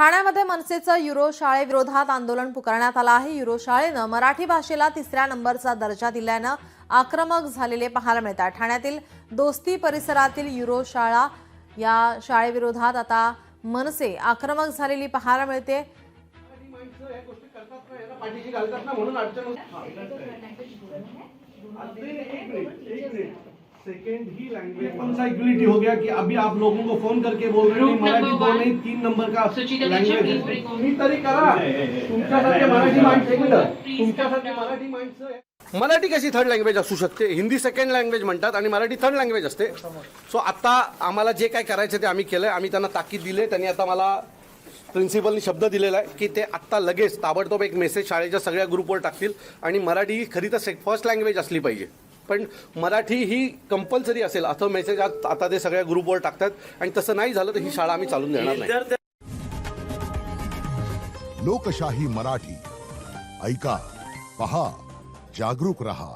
ठाण्यामध्ये मनसेचं युरो शाळेविरोधात आंदोलन पुकारण्यात आलं आहे। युरो शाळेनं मराठी भाषेला 3ऱ्या नंबरचा दर्जा दिल्यानं आक्रमक झालेले पाहायला मिळतात। ठाण्यातील दोस्ती परिसरातील युरो शाळा या शाळेविरोधात आता मनसे आक्रमक झालेली पाहायला मिळते। सेकेंड ही लैंग्वेज कौन सा इक्वलिटी हो गया कि अभी आप लोगों को फोन करके बोल रहे हैं मराठी 2 नहीं 3 नंबर का लैंग्वेज मी तरी करा तुमच्यासाठी मराठी माणसं तुमच्यासाठी मराठी माणसं मराठी कशी थर्ड लँग्वेज असू शकते? हिंदी सेकंड लँग्वेज म्हणतात आणि मराठी थर्ड लँग्वेज असते। सो आता आम्हाला जे काय करायचं ते आम्ही केलंय। आम्ही त्यांना ताकीद दिले, त्यांनी आता मला प्रिन्सिपलनी शब्द दिलेला आहे की ते आत्ता लगेच ताबडतोब एक मेसेज शाळेच्या सगळ्या ग्रुपवर टाकतील आणि मराठी ही खरी तर फर्स्ट लँग्वेज असली पाहिजे, पण मराठी ही कंपल्सरी असेल असं मेसेज आता ते सगळ्या ग्रुपवर टाकतात आणि तसं नाही झालं तर ही शाळा आम्ही चालून देणार नाही। लोकशाही मराठी ऐका, पहा, जागरूक रहा।